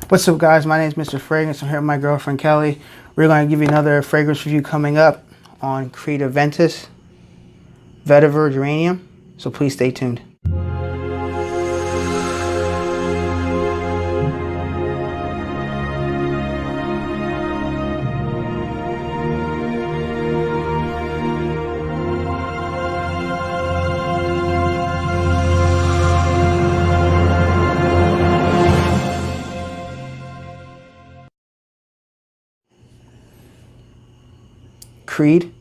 What's up, guys? My name is Mr. Fragrance. I'm here with my girlfriend Kelly. We're going to give you another fragrance review coming up on Creed Aventus Vetiver Geranium. So please stay tuned. Creed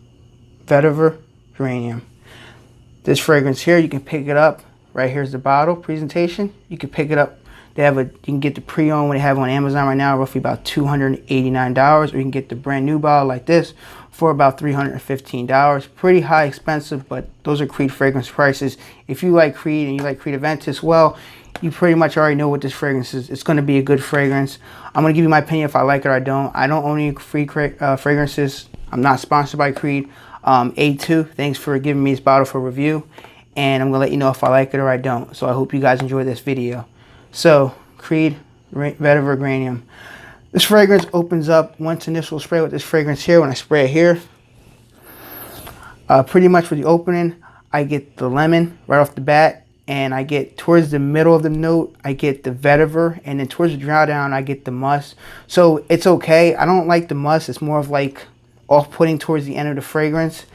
Vetiver Geranium. This fragrance here, you can pick it up. Right here's the bottle presentation. You can pick it up. You can get the pre-owned when they have it on Amazon right now, roughly about $289, or you can get the brand new bottle like this for about $315. Pretty high expensive, but those are Creed fragrance prices. If you like Creed and you like Creed Aventus, well, you pretty much already know what this fragrance is. It's going to be a good fragrance. I'm going to give you my opinion if I like it or I don't. I don't own any Creed fragrances. I'm not sponsored by Creed. A2, thanks for giving me this bottle for review. And I'm going to let you know if I like it or I don't. So I hope you guys enjoy this video. So, Creed Vetiver Geranium. This fragrance opens up once initial spray with this fragrance here. When I spray it here, pretty much for the opening, I get the lemon right off the bat. And I get towards the middle of the note, I get the vetiver, and then towards the drawdown, I get the musk. So it's okay. I don't like the musk. It's more of like off-putting towards the end of the fragrance.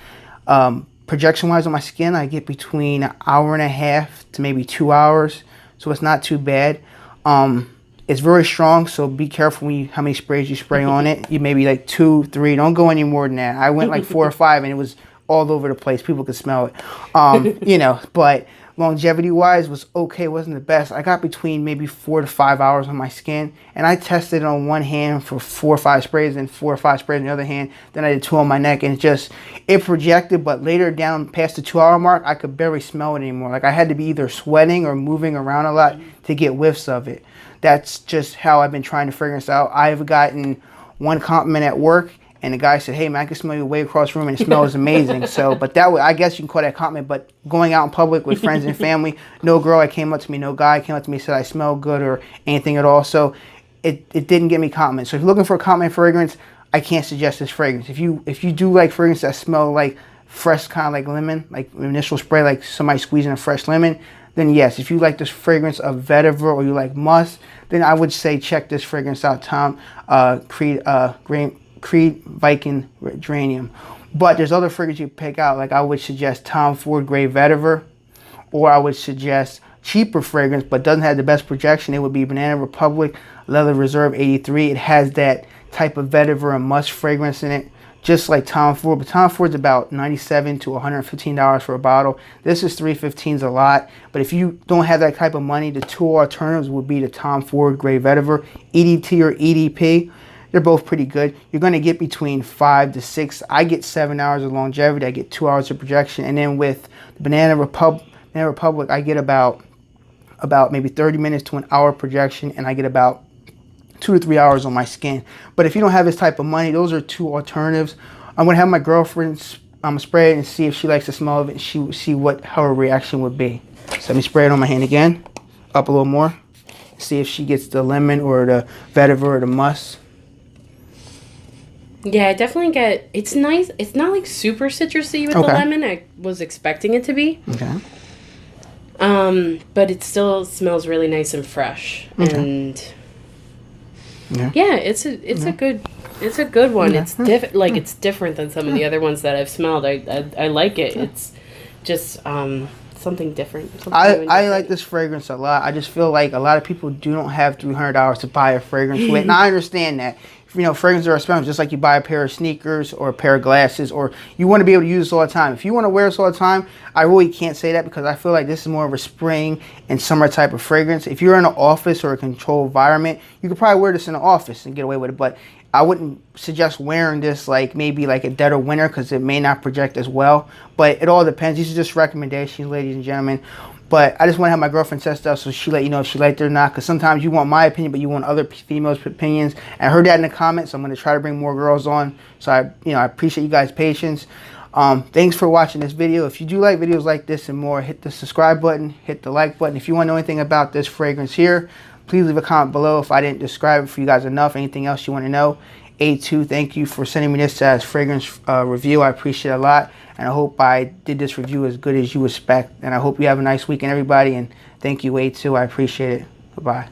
Projection-wise on my skin, I get between an hour and a half to maybe 2 hours. So it's not too bad. It's very strong, so be careful how many sprays you spray on it. You maybe like 2, 3. Don't go any more than that. I went like 4 or 5, and it was all over the place. People could smell it. You know, but longevity wise was okay. It wasn't the best. I got between maybe 4 to 5 hours on my skin, and I tested on one hand for 4 or 5 sprays and 4 or 5 sprays on the other hand. Then I did 2 on my neck, and it projected, but later down past the 2-hour mark, I could barely smell it anymore. Like I had to be either sweating or moving around a lot to get whiffs of it. That's just how I've been trying to fragrance out. I've gotten one compliment at work, and the guy said, "Hey man, I can smell you way across the room, and it smells amazing." So, but that I guess you can call that a compliment. But going out in public with friends and family, no girl came up to me, no guy came up to me and said I smell good or anything at all. So it didn't get me compliments. So if you're looking for a compliment fragrance, I can't suggest this fragrance. If you do like fragrances that smell like fresh, kind of like lemon, like initial spray, like somebody squeezing a fresh lemon, then yes. If you like this fragrance of vetiver or you like musk, then I would say check this fragrance out. Creed Viking Geranium. But there's other fragrances you pick out. Like I would suggest Tom Ford Grey Vetiver, or I would suggest cheaper fragrance but doesn't have the best projection. It would be Banana Republic Leather Reserve 83. It has that type of vetiver and musk fragrance in it, just like Tom Ford. But Tom Ford's about $97 to $115 for a bottle. This is $315 is a lot. But if you don't have that type of money, the 2 alternatives would be the Tom Ford Grey Vetiver, EDT or EDP. They're both pretty good. You're going to get between 5 to 6. I get 7 hours of longevity. I get 2 hours of projection. And then with the Banana Republic, I get about maybe 30 minutes to an hour projection, and I get about 2 to 3 hours on my skin. But if you don't have this type of money, those are 2 alternatives. I'm going to have my girlfriend spray it and see if she likes the smell of it, and see what her reaction would be. So let me spray it on my hand again, up a little more, see if she gets the lemon or the vetiver or the musk. Yeah, I definitely get, it's nice. It's not like super citrusy with the lemon. I was expecting it to be. Okay. But it still smells really nice and fresh. Okay. And yeah, it's a good one. Yeah. It's different than some of the other ones that I've smelled. I like it. It's just something different. I like this fragrance a lot. I just feel like a lot of people don't have $300 to buy a fragrance with. And I understand that. You know, fragrances are expensive, just like you buy a pair of sneakers or a pair of glasses, or you want to be able to use this all the time. If you want to wear this all the time, I really can't say that, because I feel like this is more of a spring and summer type of fragrance. If you're in an office or a controlled environment, you could probably wear this in the office and get away with it, but I wouldn't suggest wearing this like maybe like a dead of winter, because it may not project as well. But it all depends. These are just recommendations, ladies and gentlemen. But I just want to have my girlfriend test stuff so she let you know if she liked it or not. Because sometimes you want my opinion, but you want other females' opinions. And I heard that in the comments, so I'm going to try to bring more girls on. So I appreciate you guys' patience. Thanks for watching this video. If you do like videos like this and more, hit the subscribe button, hit the like button. If you want to know anything about this fragrance here, Please leave a comment below if I didn't describe it for you guys enough. Anything else you want to know. A2, thank you for sending me this as fragrance review. I appreciate it a lot. And I hope I did this review as good as you expect. And I hope you have a nice weekend, everybody. And thank you, A2. I appreciate it. Goodbye.